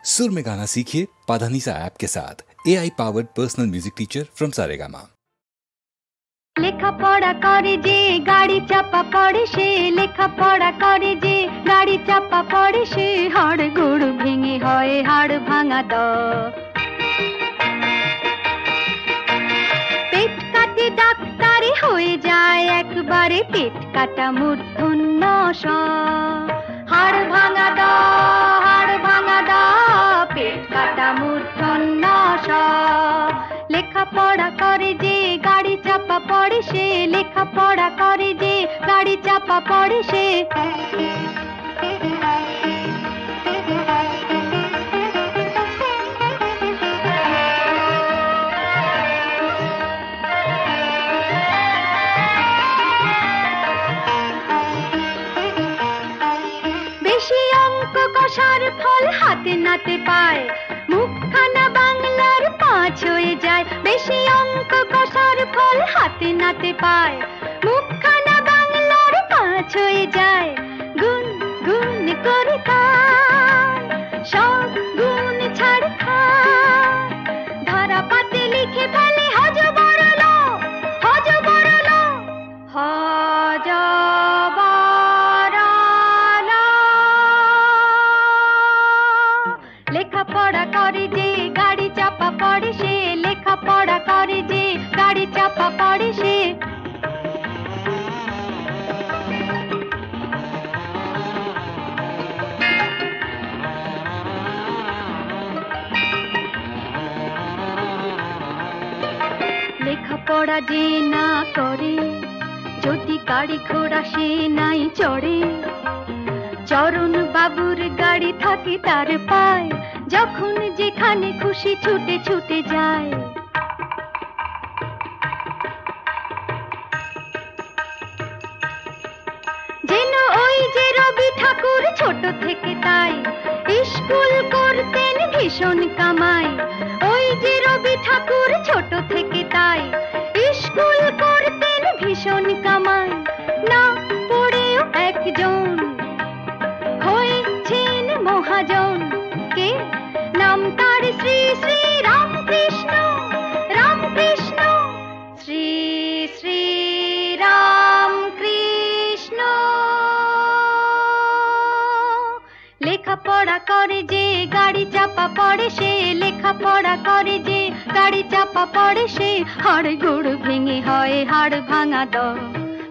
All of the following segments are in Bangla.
सुर में गाना सीखिए पाधानीसा ऐप के साथ। AI powered personal music teacher from Saregama. लेखा पढ़ा करे जे गाड़ी चापा पड़े से, लेखा पढ़ा करे जे गाड़ी चापा पड़े से, हाड़ गोड़ भेঙे हय हाड़ भाঙा द। पेट काटे डाक्तारे হয়ে যায় একবারে, পেট কাটা মূর্ধন্য স। হাড় ভাঙা দ, হাড় ভাঙা দ, পেট কাটা মূর্ধন্য স। লেখা পড়া করে যে গাড়ি চাপা পড়ে সে, লেখা পড়া করে যে গাড়ি চাপা পড়ে সে। বেশি অঙ্ক কষার ফল হাতে নাতে পায়, মুখখানা বাংলার পাঁচ হয়ে যায়। বেশি অঙ্ক কষার ফল হাতে নাতে পায়, মুখখানা বাংলার পাঁচ হয়ে যায়। গুণ গুণ করে তার সব গুণ ছাড় খায়, ধারা পাতে লিখে ফেলে হজ বড়ল, হজ বড়ল, হজ লেখা পড়া করে যে গাড়ি চাপা পড়ে সে, লেখা পড়া করে যে গাড়ি চাপা পড়ে সে। লেখা পড়া যে না করে, যদি গাড়ি ঘোড়া সে নাই চড়ে। চরণ বাবুর গাড়ি থাকে তার পায়, যখন যেখানে খুশি ছুটে ছুটে যায়। যেন ওই যে রবি ঠাকুর ছোট থেকে তাই স্কুল করতেন ভীষণ কামাই। ওই যে রবি ঠাকুর ছোট থেকে তাই স্কুল করতেন ভীষণ কামাই। না পড়েও একজন হয়েছেন মহাজন, কে নাম তার শ্রী শ্রী রামকৃষ্ণ, রামকৃষ্ণ, শ্রী শ্রী রামকৃষ্ণ। লেখা পড়া করে যে গাড়ি চাপা পড়ে সে, লেখা পড়া করে যে গাড়ি চাপা পড়ে সে, হাড় গোড় ভেঙে হয় হাড় ভাঙা দ।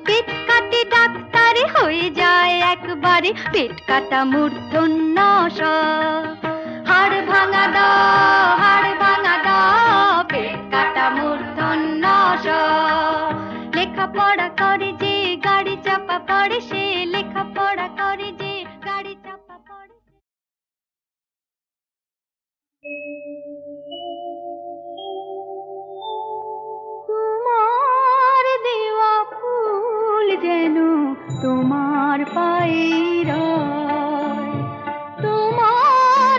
পেট কাটে ডাক্তারে হয়ে যায় একবারে, পেট কাটা মূর্ধন্য স। হাড় ভাঙা দ, হাড় ভাঙা দ, পেট কাটা মূর্ধন্য স। লেখা পড়া করে যে গাড়ি চাপা পড়ে সে, লেখা পড়া করে যে গাড়ি চাপা পড়ে। তোমার দেওয়া ফুল যেন তোমার পায়ে রয়, তোমার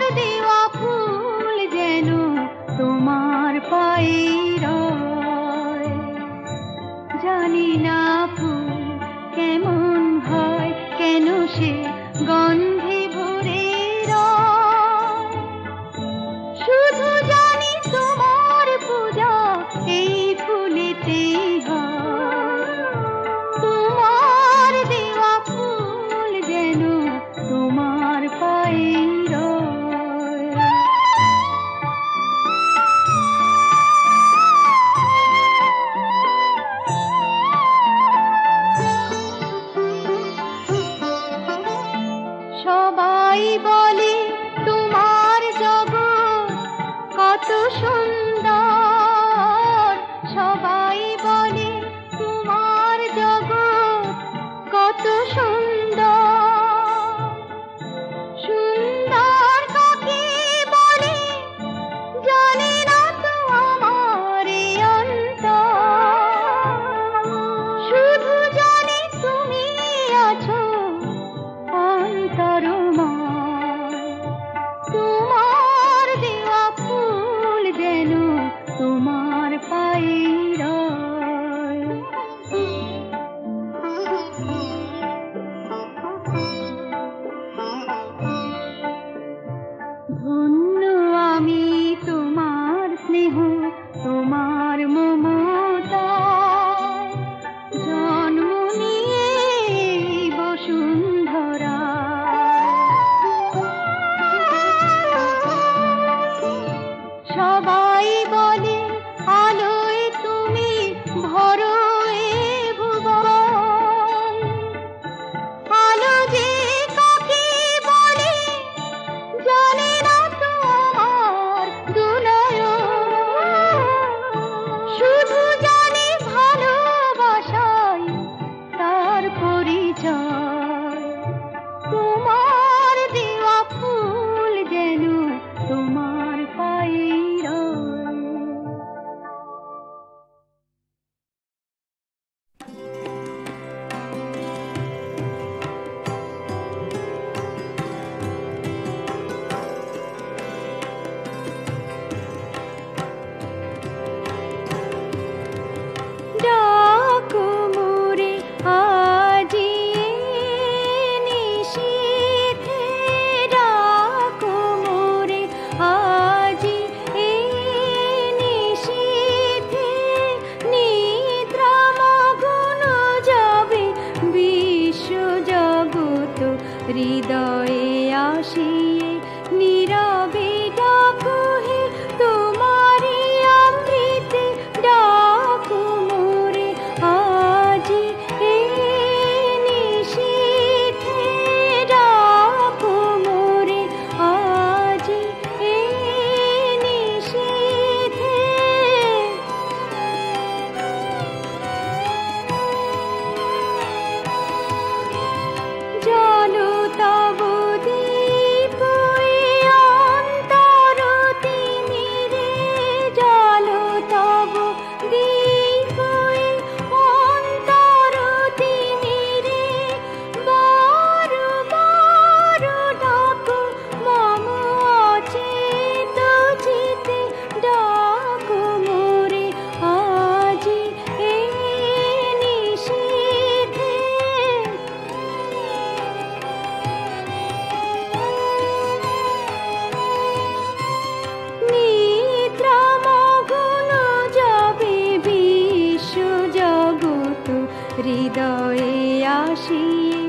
হৃদয়ে আসিয়ে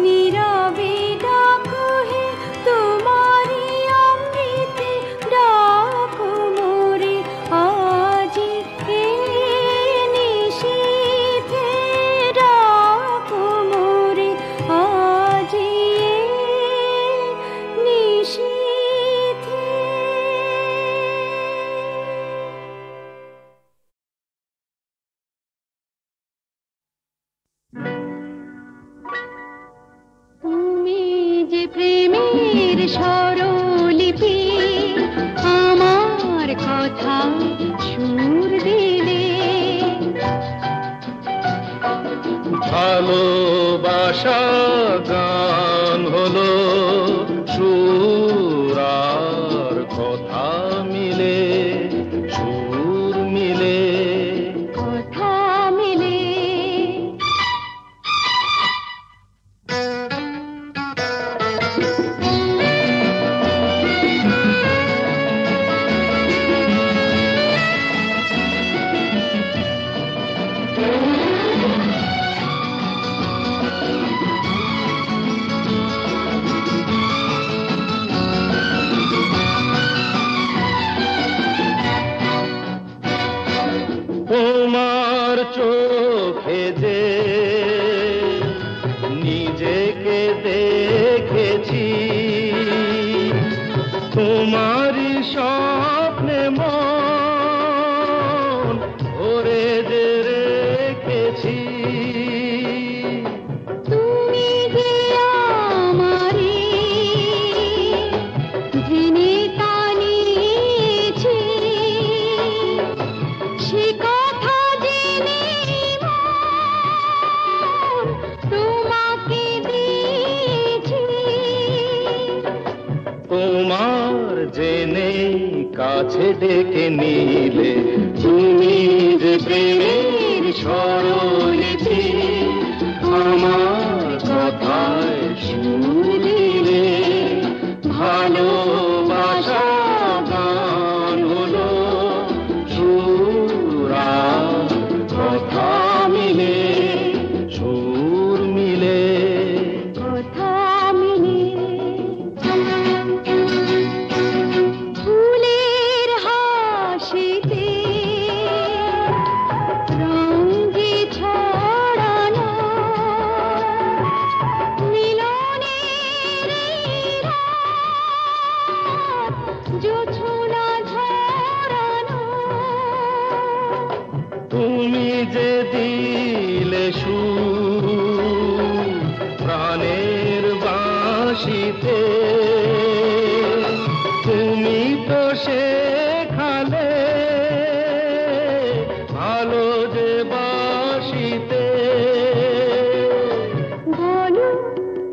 নীরবে ডাকো হে তোমারি অমৃতে ডাকো মোরে আজি এ নিশীথে ডাকো মোরে আজি এ নিশীথে। তুমি যে প্রেমের স্বরলিপি আমার কথা সুর দিলে, ভালোবাসা গান হলো সুর আর কথা মিলে, সুর মিলে কথা মিলে। তোমার চোখে যে নিজেকে দেখেছি, তোমারই স্বপ্নে মন ভরে যে রেখেছি। তুমি যে আমারি জেনে টানিয়েছি, সে কথা জেনে মন তোমাকে দিয়েছি। তোমার জেনে কাছে ডেকে নিলে, তুমি যে প্রেমের স্বরলিপি আমার কথায় সুর দিলে। ভালোবাসা গান হলো সুর আর কথা মিলে, সুর মিলে কথা মিলে। ফুলের হাসিতে রঙ যে ছড়ানো, মিলনের রাত জোছনা ঝরানো। তুমি যে দিলে সুর প্রাণের বাঁশিতে, তুমি তো শেখালে ভালো যে বাঁশিতে। বলো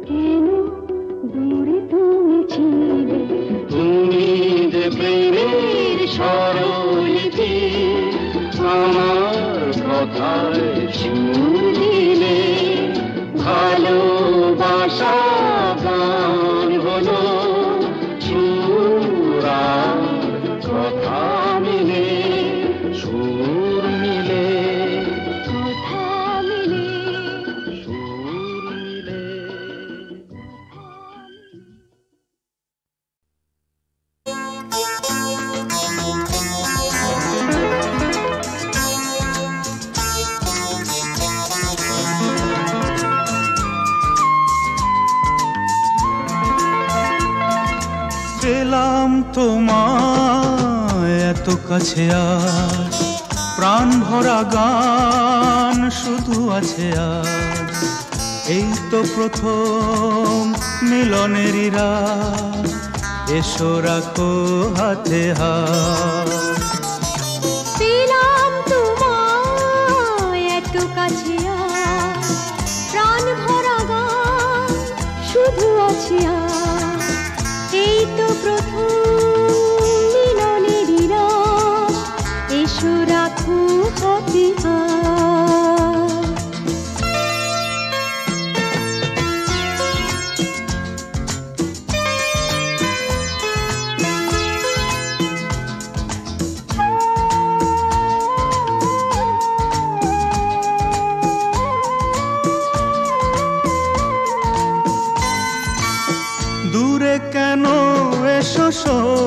কেন দূরে তুমি ছিলে, তুমি যে প্রেমের স্বরলিপি আমার কথায় সুর দিলে। ভালোবাসা গান হলো সুর আর কথা মিলে, সুর মিলে কথা মিলে। সুর মিলে। পেলাম তোমায় এত কাছে, আজ প্রাণ ভরা গান শুধু আছে আজ। এই তো প্রথম মিলনেরই রাত, এসো রাখো হাতে হাত। পেলাম তোমায় এত কাছে আজ, প্রাণ ভরা গান শুধু আছে আজ। এই তো প্রথম মিলনেরই রাত, এসো রাখো হাতে হাত।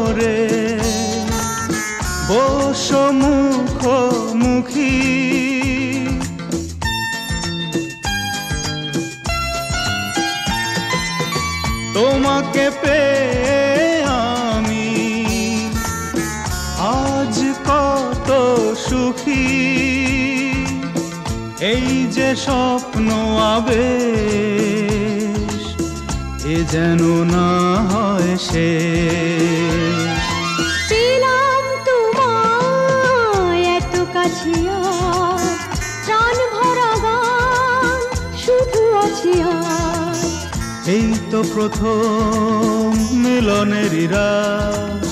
সরে বসো মুখোমুখি তোমাকে পেয়ে আমি আজ কত সুখী এই যে স্বপ্ন আবেশ এ যেন না হয় শেষ পেলাম তোমায় এত কাছে আজ প্রাণ ভরা গান শুধু আছে আজ এই তো প্রথম মিলনেরই রাত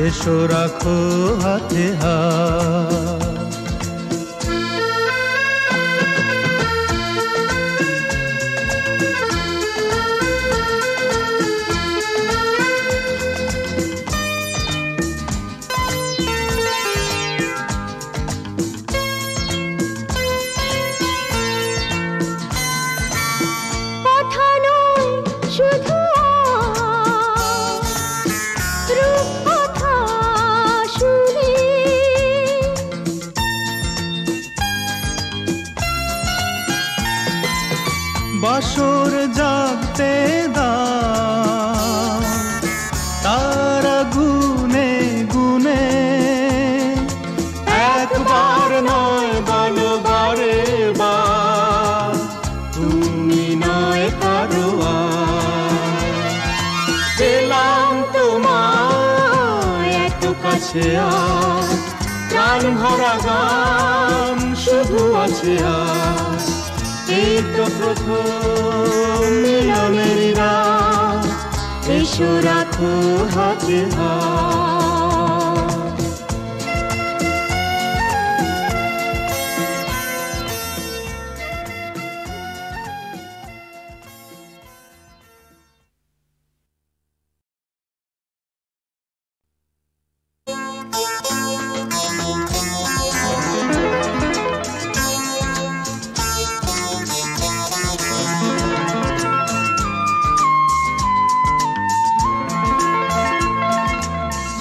এসো রাখো হাতে হাত বাসর জাগতে দাও তারা গুনে গুনে একবার নয় বলো বারে বার তুমি নয় কারো পেলাম তোমায় এত কাছে আজ প্রাণ ভরা গান শুধু আছে আজ এই তো প্রথম মিলনের রাত এসো রাখো হাতে হাত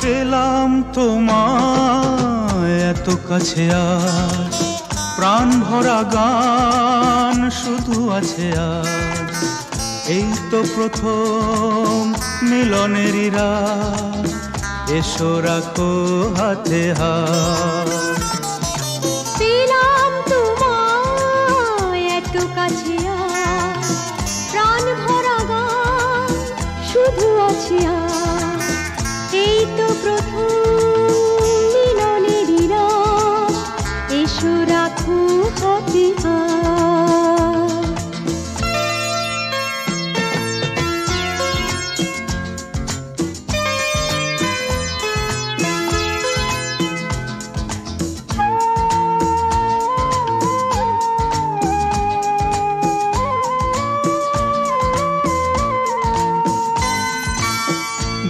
পেলাম তোমায় এত কাছে আজ প্রাণ ভরা গান শুধু আছে আজ এই তো প্রথম মিলনেরই রাত এসো রাখো হাতে হাত পেলাম তোমায় এত কাছে আজ প্রাণ ভরা গান শুধু আছে আজ এই তো প্রথম মিলনেরই রাত এসো রাখো হাতে হাত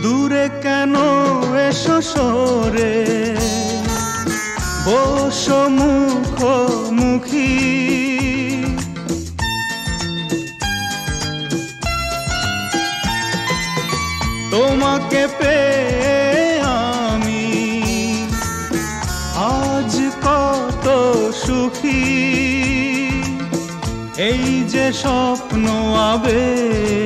দূরে কেন এসো সরে বসো মুখোমুখি তোমাকে পেয়ে আমি আজ কত সুখী এই যে স্বপ্ন আবেশ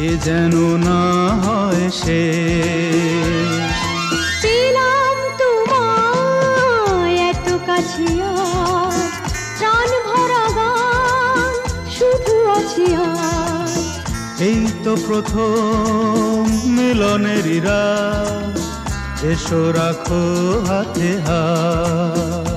এ যেন না হয় শেষ পেলাম তোমায় এত কাছে আজ প্রাণ ভরা গান শুধু আছে আজ এই তো প্রথম মিলনেরই রাত এসো রাখো হাতে হাত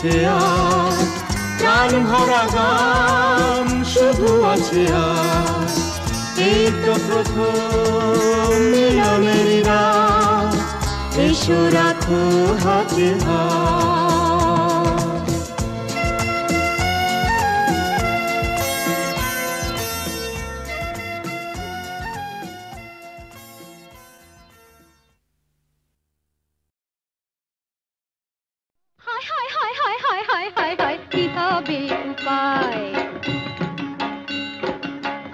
আছে আর প্রাণ ভরা গান শুধু আছে আর এই তো প্রথম মিলনের রাত এসো রাখো হাতে হাত কি হবে উপায়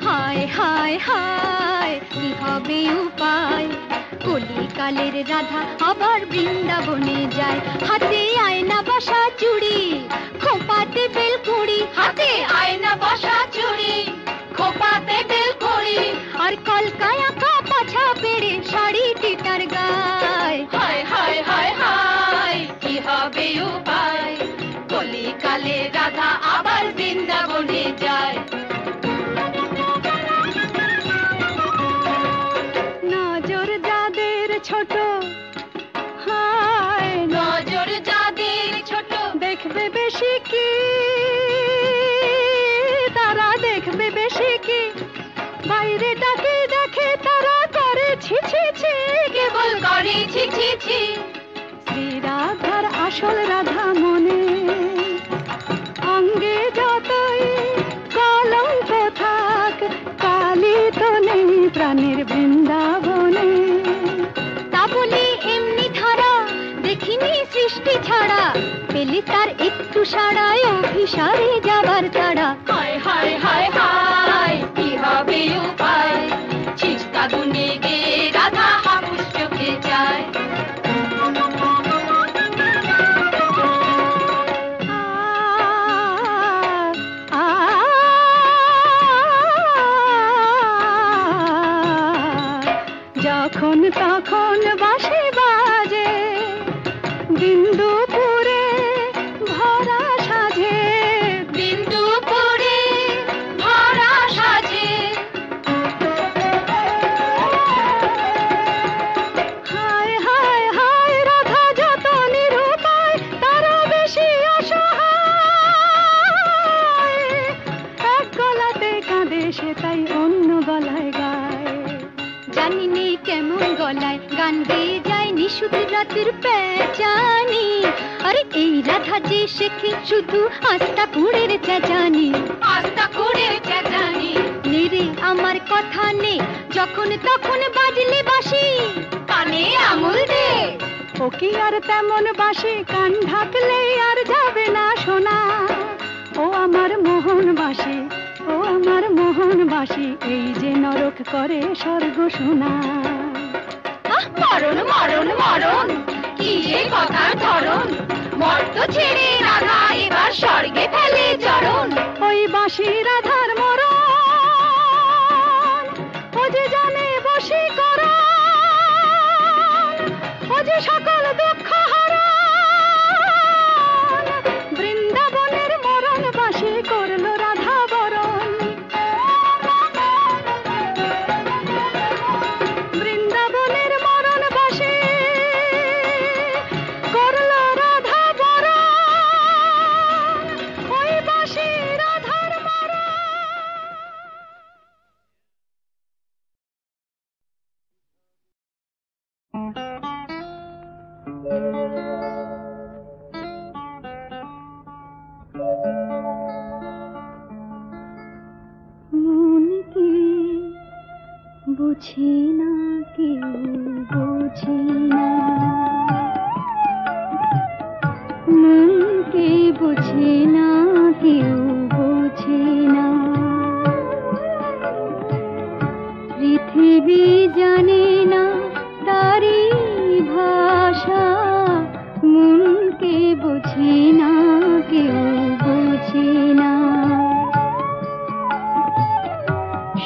হায় হায় হায় কি হবে উপায় কলিকালের রাধা আবার বৃন্দাবনে যায় হাতে আয়না বসা চুড়ি খোপাতে বেলকুড়ি হাতে আয়না বসা চুড়ি খোপাতে বেলকুড়ি আর কলকায় আঁকা পাছা পেড়ে শাড়িটি তার গায় হায় হায় হায় হায় কি হবে উপায় কলিকালে রাধা আবার বৃন্দাবনে যায় নজর যাদের ছোট হায় নজর যাদের ছোট দেখবে বেশি কি তারা দেখবে বেশি কি বাইরে ডাকে দেখে তারা করে ছি ছি ছি কেবল করে ছি ছি ছি শ্রী রাধার আসল রাধা মনে অঙ্গে যতই কলঙ্ক থাক কালি তো নেই প্রাণের বৃন্দাবনে তা বলে এমনি ধারা দেখিনি সৃষ্টি ছাড়া পেলে তার একটু সাড়ায় অভিসারে যাবার তাড়া হায় হায় হায় হায় কি হবে উপায় চিস্তা দুনে গে রাধা হাপুস চোখে যায় যখন তখন বাঁশি বাজে বিন্দুপুরে ভরা সাজে বিন্দুপুরে ভরা সাজে হায় হায় হায় রাধা যত নিরুপায় তারা বেশি অসহায় এক গলাতে কাঁদে সে তাই অন্য গলায় গায় জানি নেই কেমন গলায় গান গেয়ে যায় নিশুতি রাতের পেঁচানি আরে এই রাধা যে শেখে শুধু আস্তা কুড়ের চেঁচানি আস্তা কুড়ের চেঁচানি নেরে আমার কথা নেই যখন তখন বাজলে বাঁশি কানে আঙুল দে ও কি আর তেমন বাঁশি কান ঢাকলে আর যাবে না শোনা ও আমার মোহন বাঁশি ও আমার মোহন বাঁশি এই যে নরক করে স্বর্গ শোনা মরণ মরণ মরণ কি যে কথার ধরন মর্ত ছেড়ে রাধা এবার স্বর্গে ফেলে চরণ ওই বাঁশি রাধার মরণ ও যে জানে বশীকরণ ও যে সকল দুঃখ হরণ বৃন্দাবনের মরণ বাঁশি করলো রাধা বরণ বৃন্দাবনের মরণ বাঁশি করলো রাধা বরণ ওই বাঁশি রাধার মরণ মন কি বুঝি না কেউ বুঝি না মনকে বুঝি না কেউ বুঝি না পৃথিবী জানে না তারি ভাষা মনকে বুঝি না কেউ বুঝি না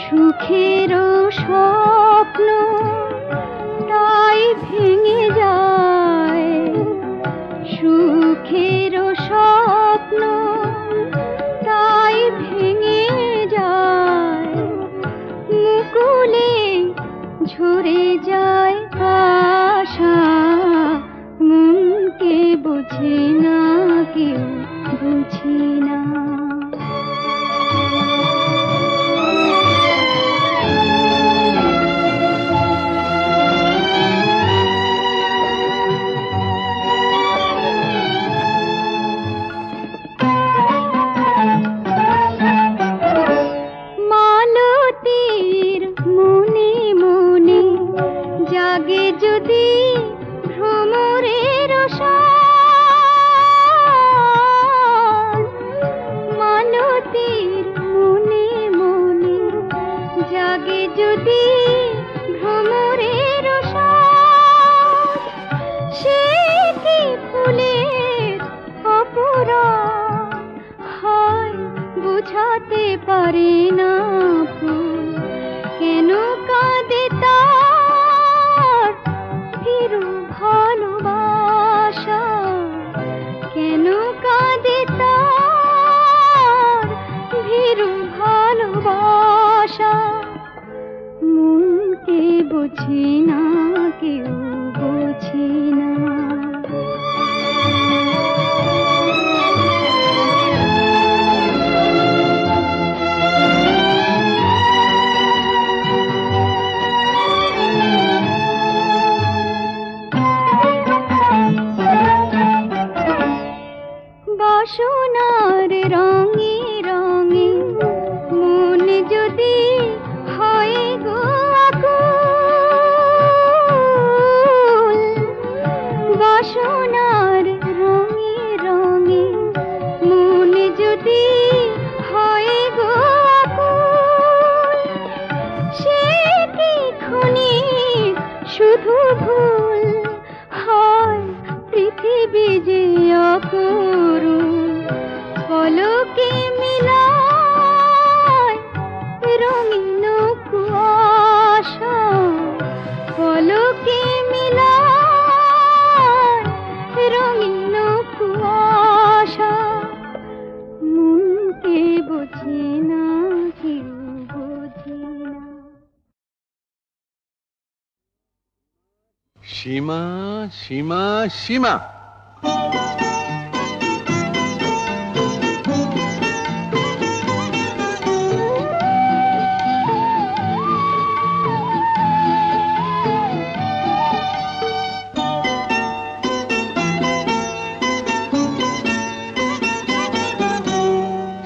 সুখের স্বপ্ন তাই ভেঙে যায় সুখের স্বপ্ন তাই ভেঙে যায় মুকুলে ঝরে যায় আশা মনকে বুঝি না কেউ বুঝি না। মালতীর মনে মনে জাগে যদি ভ্রমরের সাজ, মালতীর মনে মনে জাগে যদি ভ্রমরের সাজ, সে কি ফুলের অপরাধ হয় বুঝাতে পারে না ফুল, কেন কাঁদে তার ভীরু ভালোবাসা, কেন কাঁদে তার ভীরু ভালোবাসা। মনকে বুঝি না, কেউ বুঝি না। বাসনার রঙে রঙে মন যদি হয় গো আকুল, বাসনার রঙে রঙে মন যদি হয় গো আকুল, সে কি ক্ষণিক শুধু ভুল হয় পৃথিবী যে অপরূপ, পলকে মিলায় রঙিন কুয়াশা, পলকে মিলায় রঙিন কুয়াশা। মনকে বুঝি না, কেউ বুঝি না। সীমা সীমা সীমা,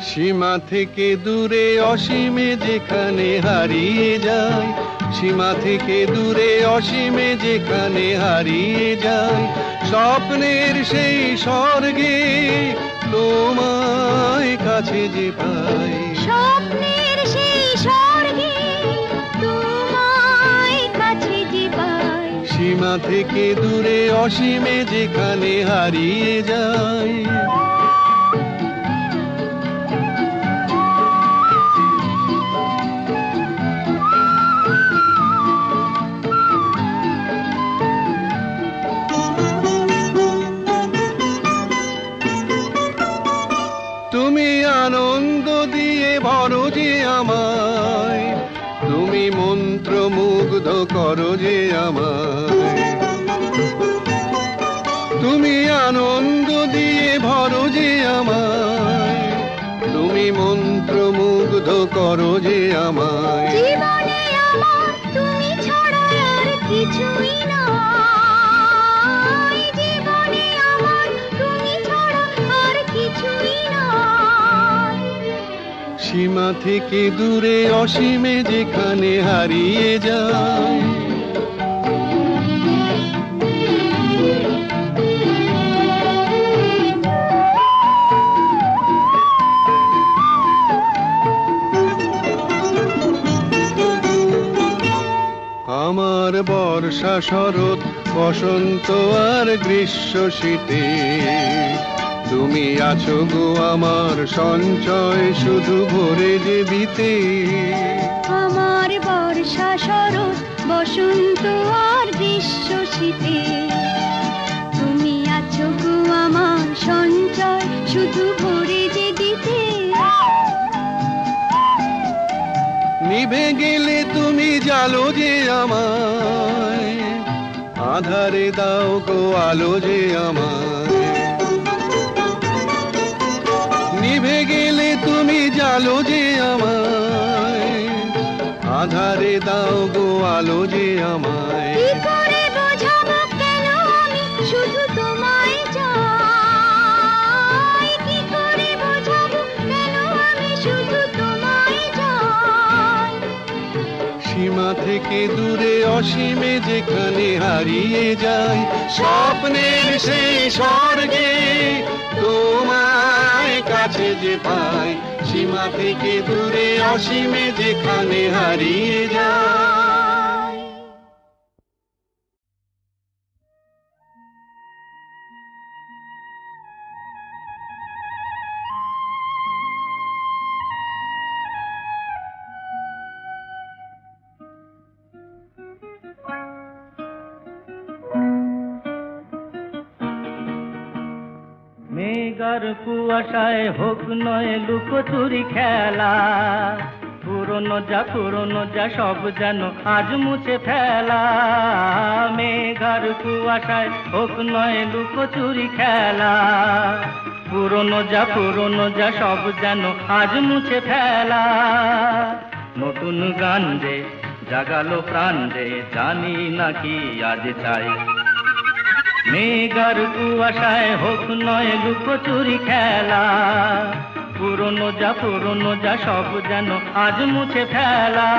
সীমা থেকে দূরে অসীমে যেখানে হারিয়ে যায়, সীমা থেকে দূরে অসীমে যেখানে হারিয়ে যায়, স্বপ্নের সেই স্বর্গে তোমায় কাছে যে পাই, স্বপ্নের সেই স্বর্গে তোমায় কাছে যে পাই। সীমা থেকে দূরে অসীমে যেখানে হারিয়ে যায়। তুমি আনন্দ দিয়ে ভরো যে আমায়, তুমি মন্ত্রমুগ্ধ করো যে আমায়, তুমি আনন্দ দিয়ে ভরো যে আমায়, তুমি মন্ত্রমুগ্ধ করো যে আমায়। জীবনে আমার তুমি ছাড়া আর কিছুই নাই, জীবনে আমার তুমি ছাড়া আর কিছুই নাই। সীমা থেকে দূরে অসীমে যেখানে হারিয়ে যায়, আমার বর্ষা শরৎ বসন্ত আর গ্রীষ্ম শীতে, তুমি আছো গো আমার সঞ্চয় শুধু ভরে যে বিতে। আমার বর্ষা শরৎ বসন্ত আর গ্রীষ্ম শীতে, তুমি আছো গো আমার সঞ্চয় শুধু ভরে যে দিতে। নিভে গেলে তুমি জালো যে আমায়, আধারে দাও গো আলো যে আমায়। আলো যে আমায়, আধারে দাও গো আলো যে আমায়। কি করে বোঝাবো কেন আমি শুধু তোমায় চাই, কি করে বোঝাবো কেন আমি শুধু তোমায় চাই। সীমা থেকে দূরে অসীমে যেখানে হারিয়ে যায়, স্বপ্নের সেই স্বর্গে তোমায় কাছে যে পাই। সীমা থেকে দূরে অসীমে যেখানে হারিয়ে যায়। মেঘার কুয়াশায় হোক নয় লুকোচুরি খেলা, পুরনো যা সব যেন আজ মুছে ফেলা। মেঘার কুয়াশায় হোক নয় লুকোচুরি খেলা, পুরনো যা সব যেন আজ মুছে ফেলা। নতুন গান যে জাগালো প্রাণ যে জানি না কি আজ চাই। মেঘার কুয়াশায় হোক নয় লুকোচুরি খেলা, পুরনো যা সব যেন আজ মুছে ফেলা।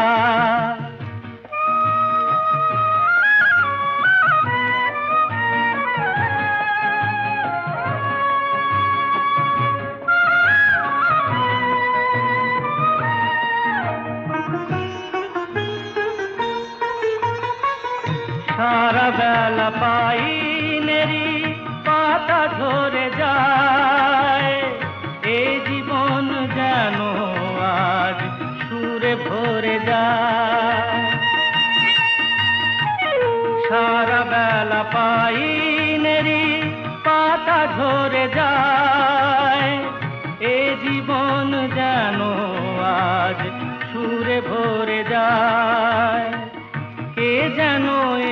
সারা বেলা পাইনেরি পাতা ঝরে যায়, এই জীবন যেন আজ সুরে ভরে যায়। সারা বেলা পাইনেরি পাতা ঝরে যায়, এই জীবন যেন আজ সুরে ভরে যায়। কে যেন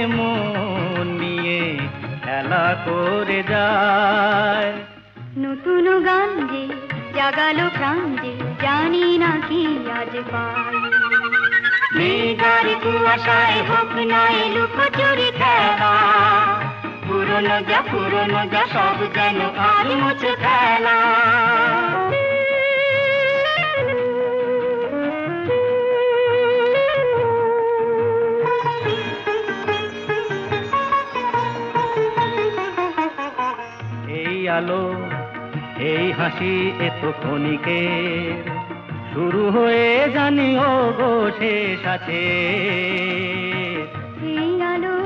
এমন নিয়ে খেলা করে যায়। নতুন গান যে জাগালো প্রাণ যে জানি না কি আজ পাই। মেঘার কুয়াশায় হোক নয় লুকোচুরি খেলা, পুরনো যা সব যেন আজ মুছে ফেলা। আলো এই হাসি এত ক্ষণিকের, শুরু হয়ে জানি ও গো শেষ আছে। এই আলো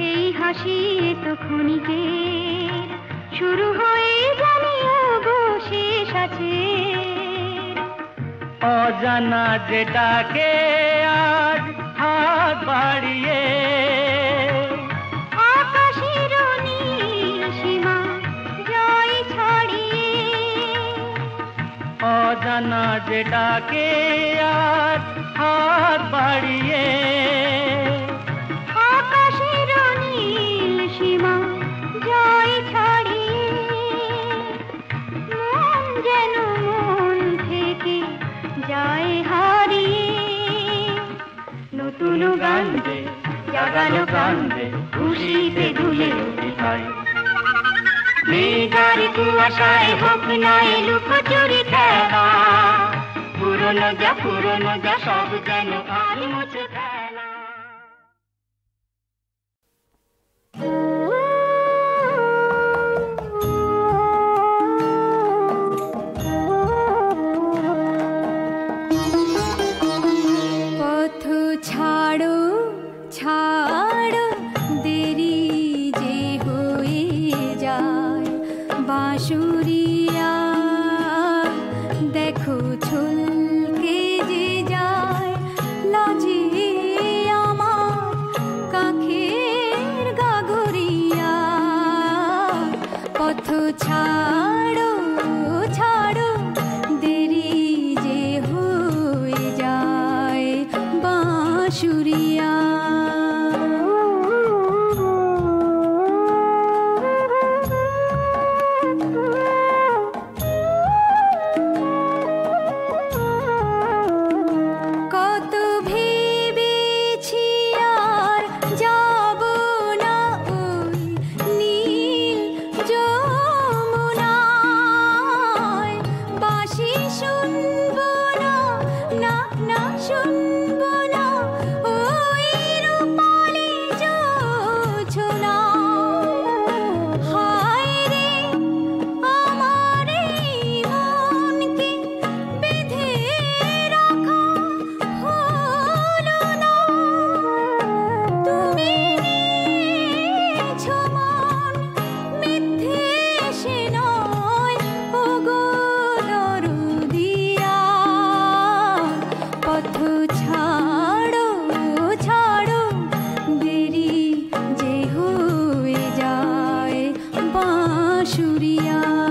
এই হাসি এত ক্ষণিকের, শুরু হয়ে জানি ও গো শেষ আছে। অজানা যেটাকে আজ হাত বাড়িয়ে, অজানা যেটাকে আজ হাত বাড়িয়ে, আকাশের নীল সীমা জয় ছাড়িয়ে, মন যেন মন থেকে যায় হারিয়ে। নতুন গান যে জাগালো প্রাণ যে খুশিতে দুলে উঠায়। মেঘার কুয়াশায় হোক নয় লুকোচুরি খেলা, পুরনো যা সব যেন আজ মুছে ফেলা। পথ ছাড়ো ছাড়ো দেরি যে হয়ে যায়, বাঁশুরিয়া দেখো ছলকে যে যায়, লাজে আমার কাখের গাগরিয়া। পথ ছাড়ো ছাড়ো দেরি যে হয়ে যায়, বাঁশুরিয়া। बांसुरिया